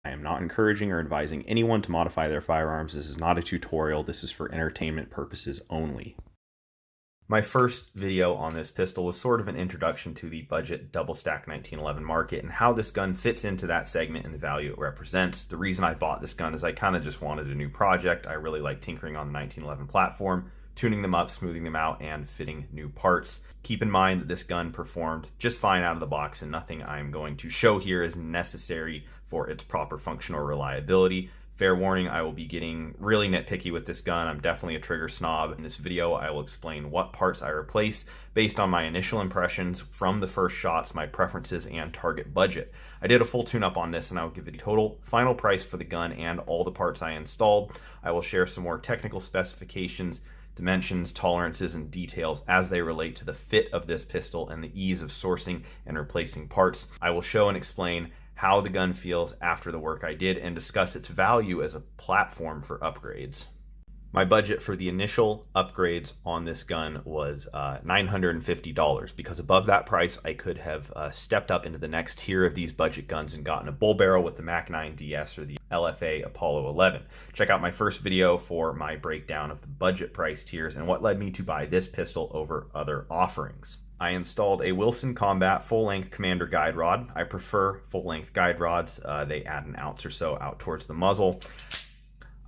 I am not encouraging or advising anyone to modify their firearms. This is not a tutorial. This is for entertainment purposes only. My first video on this pistol was sort of an introduction to the budget double stack 1911 market and how this gun fits into that segment and the value it represents. The reason I bought this gun is I kind of just wanted a new project. I really like tinkering on the 1911 platform, tuning them up, smoothing them out, and fitting new parts. Keep in mind that this gun performed just fine out of the box, and nothing I'm going to show here is necessary for its proper functional reliability. Fair warning, I will be getting really nitpicky with this gun. I'm definitely a trigger snob. In this video, I will explain what parts I replace based on my initial impressions from the first shots, my preferences, and target budget. I did a full tune-up on this, and I will give the total final price for the gun and all the parts I installed. I will share some more technical specifications, dimensions, tolerances, and details as they relate to the fit of this pistol and the ease of sourcing and replacing parts. I will show and explain how the gun feels after the work I did and discuss its value as a platform for upgrades. My budget for the initial upgrades on this gun was $950. Because above that price, I could have stepped up into the next tier of these budget guns and gotten a bull barrel with the Mac 9 DS or the LFA Apollo 11. Check out my first video for my breakdown of the budget price tiers and what led me to buy this pistol over other offerings. I installed a Wilson Combat full-length Commander guide rod. I prefer full-length guide rods. They add an ounce or so out towards the muzzle.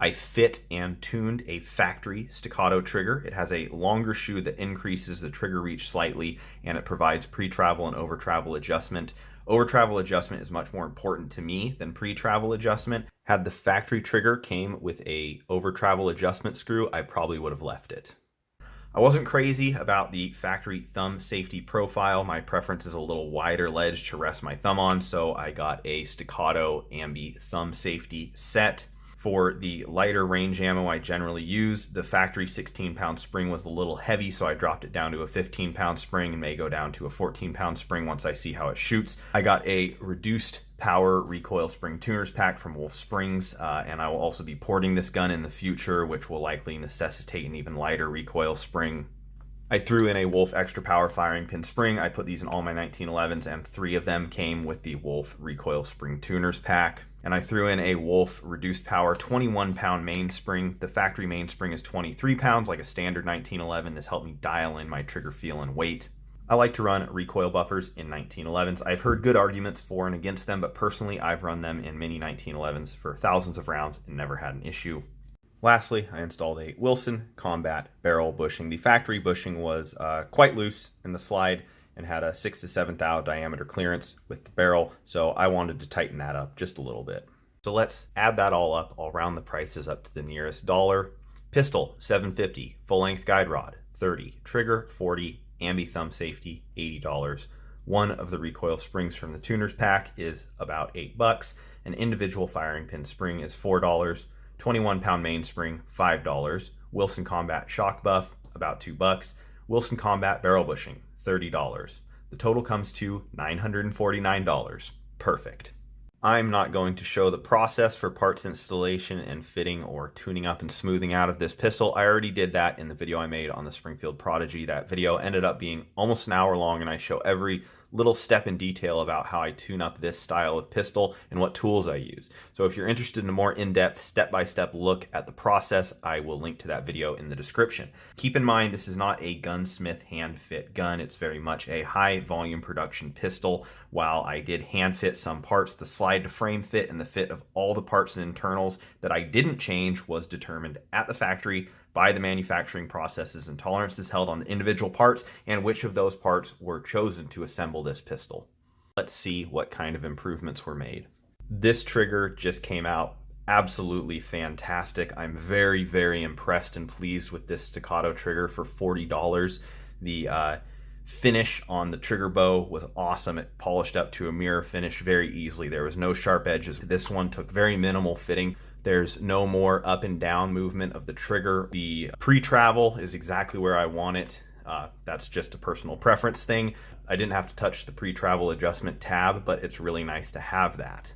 I fit and tuned a factory staccato trigger. It has a longer shoe that increases the trigger reach slightly, and it provides pre-travel and over-travel adjustment. Over-travel adjustment is much more important to me than pre-travel adjustment. Had the factory trigger came with a over-travel adjustment screw, I probably would have left it. I wasn't crazy about the factory thumb safety profile. My preference is a little wider ledge to rest my thumb on, so I got a staccato ambi thumb safety set. For the lighter range ammo I generally use, the factory 16-pound spring was a little heavy, so I dropped it down to a 15-pound spring and may go down to a 14-pound spring once I see how it shoots. I got a reduced power recoil spring tuners pack from Wolf Springs, and I will also be porting this gun in the future, which will likely necessitate an even lighter recoil spring. I threw in a Wolf extra power firing pin spring. I put these in all my 1911s, and 3 of them came with the Wolf recoil spring tuners pack. And I threw in a Wolf reduced power 21-pound mainspring. The factory mainspring is 23 pounds, like a standard 1911. This helped me dial in my trigger feel and weight. I like to run recoil buffers in 1911s. I've heard good arguments for and against them, but personally I've run them in many 1911s for thousands of rounds and never had an issue. Lastly, I installed a Wilson Combat barrel bushing. The factory bushing was quite loose in the slide and had a 6 to 7 thou diameter clearance with the barrel, so I wanted to tighten that up just a little bit. So let's add that all up. I'll round the prices up to the nearest dollar. Pistol, $750. Full-length guide rod, $30. Trigger, $40. Ambi thumb safety, $80. One of the recoil springs from the tuners pack is about $8. An individual firing pin spring is $4. 21-pound mainspring, $5. Wilson Combat shock buff, about $2. Wilson Combat barrel bushing, $30. The total comes to $949. Perfect. I'm not going to show the process for parts installation and fitting or tuning up and smoothing out of this pistol. I already did that in the video I made on the Springfield Prodigy. That video ended up being almost an hour long, and I show every little step in detail about how I tune up this style of pistol and what tools I use. So if you're interested in a more in-depth step-by-step look at the process, I will link to that video in the description. Keep in mind, this is not a gunsmith hand-fit gun. It's very much a high-volume production pistol. While I did hand-fit some parts, the slide-to-frame fit and the fit of all the parts and internals that I didn't change was determined at the factory by the manufacturing processes and tolerances held on the individual parts, and which of those parts were chosen to assemble this pistol. Let's see what kind of improvements were made. This trigger just came out absolutely fantastic. I'm very, very impressed and pleased with this staccato trigger for $40. The finish on the trigger bow was awesome. It polished up to a mirror finish very easily. There was no sharp edges. This one took very minimal fitting. There's no more up and down movement of the trigger. The pre-travel is exactly where I want it. That's just a personal preference thing. I didn't have to touch the pre-travel adjustment tab, but it's really nice to have that.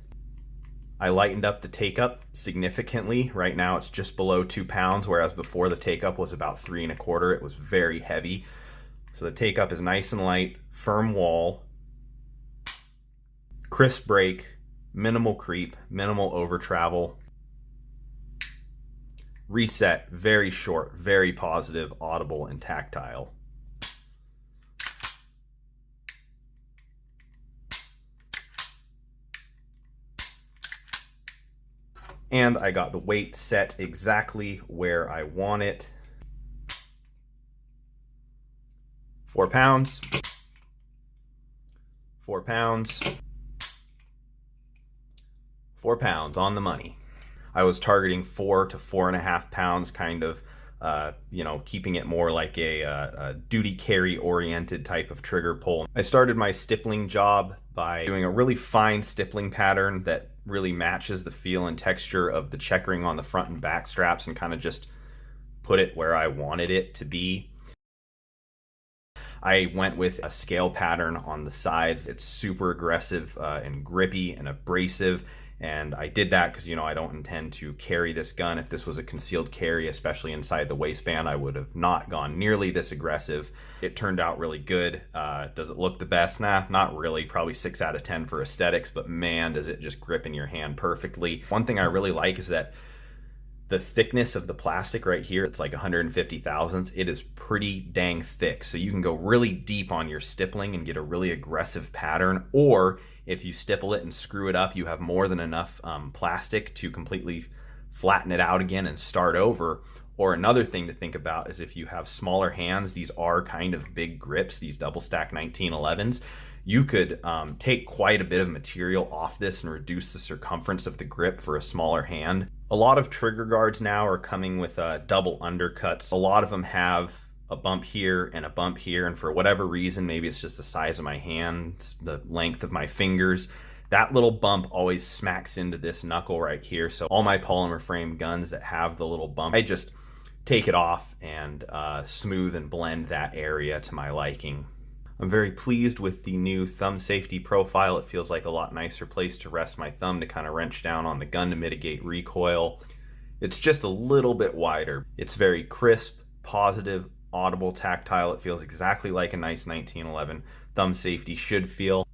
I lightened up the take-up significantly. Right now it's just below 2 pounds, whereas before the take-up was about 3 1/4. It was very heavy. So the take-up is nice and light, firm wall, crisp break, minimal creep, minimal over travel. Reset, very short, very positive, audible, and tactile. And I got the weight set exactly where I want it. 4 pounds, 4 pounds, 4 pounds on the money. I was targeting 4 to 4.5 pounds, kind of, keeping it more like a duty carry oriented type of trigger pull. I started my stippling job by doing a really fine stippling pattern that really matches the feel and texture of the checkering on the front and back straps, and kind of just put it where I wanted it to be. I went with a scale pattern on the sides. It's super aggressive and grippy and abrasive. And I did that because, I don't intend to carry this gun. If this was a concealed carry, especially inside the waistband, I would have not gone nearly this aggressive. It turned out really good. Does it look the best? Nah, not really. Probably 6 out of 10 for aesthetics, but man, does it just grip in your hand perfectly. One thing I really like is that the thickness of the plastic right here, it's like 150 thousandths. It is pretty dang thick. So you can go really deep on your stippling and get a really aggressive pattern. Or if you stipple it and screw it up, you have more than enough plastic to completely flatten it out again and start over. Or another thing to think about is if you have smaller hands, these are kind of big grips, these double stack 1911s. You could take quite a bit of material off this and reduce the circumference of the grip for a smaller hand. A lot of trigger guards now are coming with double undercuts. A lot of them have a bump here and a bump here, and for whatever reason, maybe it's just the size of my hand, the length of my fingers, that little bump always smacks into this knuckle right here. So all my polymer frame guns that have the little bump, I just take it off and smooth and blend that area to my liking. I'm very pleased with the new thumb safety profile. It feels like a lot nicer place to rest my thumb to kind of wrench down on the gun to mitigate recoil. It's just a little bit wider. It's very crisp, positive, audible, tactile. It feels exactly like a nice 1911 thumb safety should feel.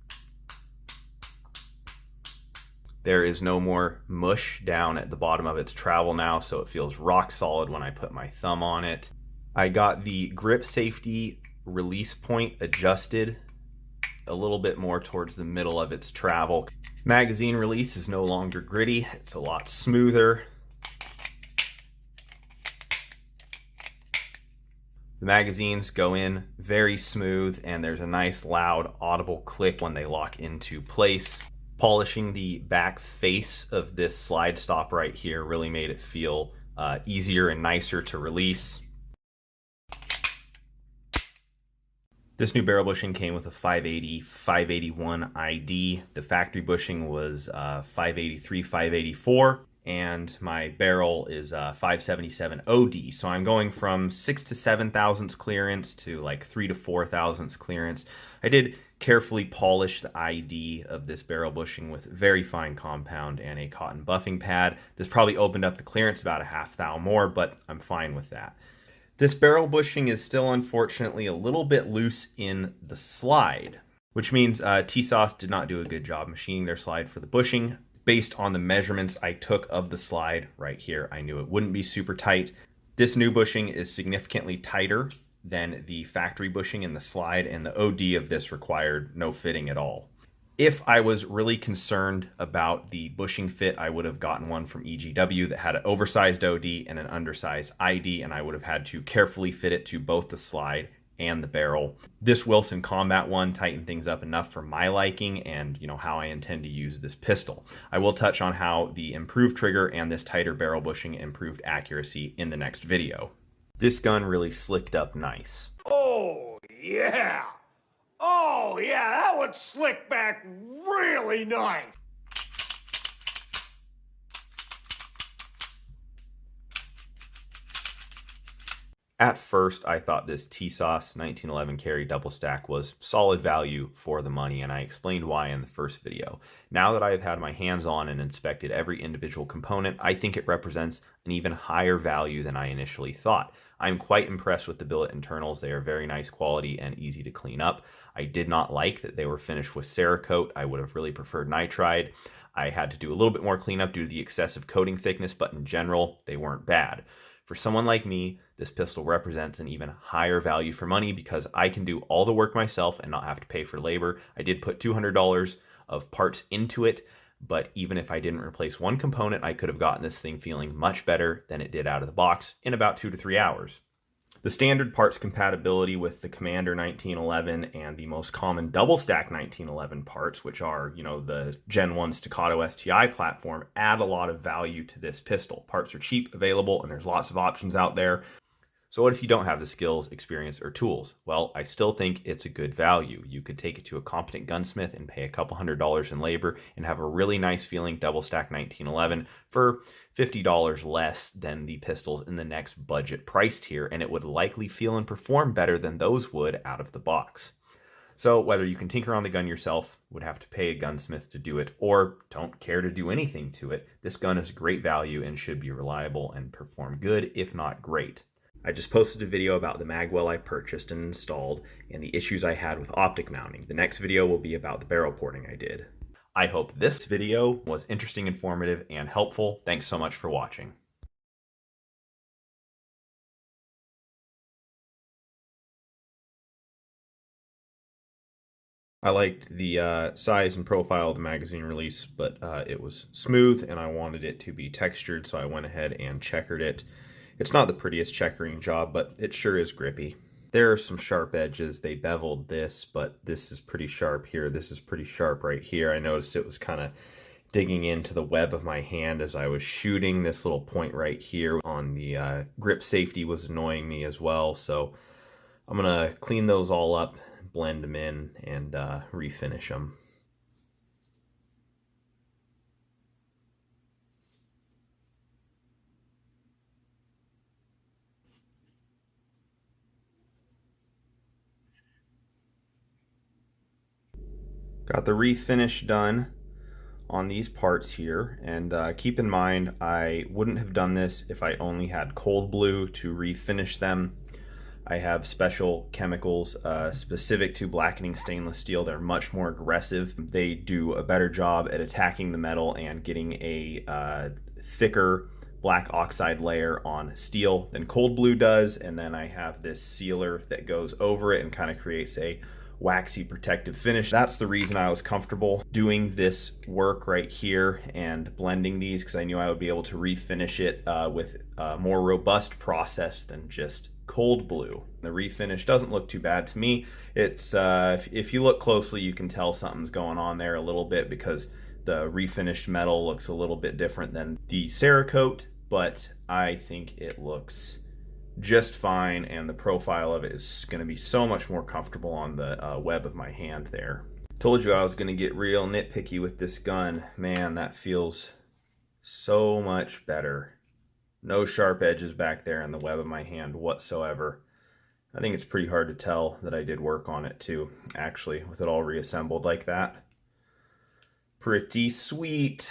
There is no more mush down at the bottom of its travel now, so it feels rock solid when I put my thumb on it. I got the grip safety release point adjusted a little bit more towards the middle of its travel. Magazine release is no longer gritty. It's a lot smoother. The magazines go in very smooth, and there's a nice loud audible click when they lock into place. Polishing the back face of this slide stop right here really made it feel easier and nicer to release. This new barrel bushing came with a 580, 581 ID. The factory bushing was 583, 584, and my barrel is 577 OD. So I'm going from 6 to 7 thousandths clearance to like 3 to 4 thousandths clearance. I did carefully polish the ID of this barrel bushing with very fine compound and a cotton buffing pad. This probably opened up the clearance about a half thou more, but I'm fine with that. This barrel bushing is still unfortunately a little bit loose in the slide, which means Tisas did not do a good job machining their slide for the bushing. Based on the measurements I took of the slide right here, I knew it wouldn't be super tight. This new bushing is significantly tighter than the factory bushing in the slide, and the OD of this required no fitting at all. If I was really concerned about the bushing fit, I would have gotten one from EGW that had an oversized OD and an undersized ID, and I would have had to carefully fit it to both the slide and the barrel. This Wilson Combat one tightened things up enough for my liking and how I intend to use this pistol. I will touch on how the improved trigger and this tighter barrel bushing improved accuracy in the next video. This gun really slicked up nice. Oh, yeah! Oh, yeah, that would slick back really nice! At first, I thought this Tisas 1911 carry double stack was solid value for the money, and I explained why in the first video. Now that I've had my hands on and inspected every individual component, I think it represents an even higher value than I initially thought. I'm quite impressed with the billet internals. They are very nice quality and easy to clean up. I did not like that they were finished with Cerakote. I would have really preferred nitride. I had to do a little bit more cleanup due to the excessive coating thickness, but in general, they weren't bad. For someone like me, this pistol represents an even higher value for money because I can do all the work myself and not have to pay for labor. I did put $200 of parts into it, but even if I didn't replace one component, I could have gotten this thing feeling much better than it did out of the box in about 2 to 3 hours. The standard parts compatibility with the Commander 1911 and the most common double stack 1911 parts, which are, the Gen 1 Staccato STI platform, add a lot of value to this pistol. Parts are cheap, available, and there's lots of options out there. So what if you don't have the skills, experience, or tools? Well, I still think it's a good value. You could take it to a competent gunsmith and pay a couple $100 in labor and have a really nice feeling double stack 1911 for $50 less than the pistols in the next budget price tier, and it would likely feel and perform better than those would out of the box. So whether you can tinker on the gun yourself, would have to pay a gunsmith to do it, or don't care to do anything to it, this gun is a great value and should be reliable and perform good, if not great. I just posted a video about the magwell I purchased and installed and the issues I had with optic mounting. The next video will be about the barrel porting I did. I hope this video was interesting, informative, and helpful. Thanks so much for watching. I liked the size and profile of the magazine release, but it was smooth and I wanted it to be textured, so I went ahead and checkered it. It's not the prettiest checkering job, but it sure is grippy. There are some sharp edges. They beveled this, but this is pretty sharp here. This is pretty sharp right here. I noticed it was kind of digging into the web of my hand as I was shooting. This little point right here on the grip safety was annoying me as well, so I'm gonna clean those all up, blend them in, and refinish them. Got the refinish done on these parts here, and keep in mind I wouldn't have done this if I only had cold blue to refinish them. I have special chemicals specific to blackening stainless steel. They're much more aggressive. They do a better job at attacking the metal and getting a thicker black oxide layer on steel than cold blue does. And then I have this sealer that goes over it and kind of creates a waxy protective finish. That's the reason I was comfortable doing this work right here and blending these, because I knew I would be able to refinish it with a more robust process than just cold blue. The refinish doesn't look too bad to me. It's if you look closely, you can tell something's going on there a little bit because the refinished metal looks a little bit different than the Cerakote, but I think it looks just fine, and the profile of it is going to be so much more comfortable on the web of my hand there. Told you I was going to get real nitpicky with this gun. Man, that feels so much better. No sharp edges back there in the web of my hand whatsoever. I think it's pretty hard to tell that I did work on it too, actually, with it all reassembled like that. Pretty sweet.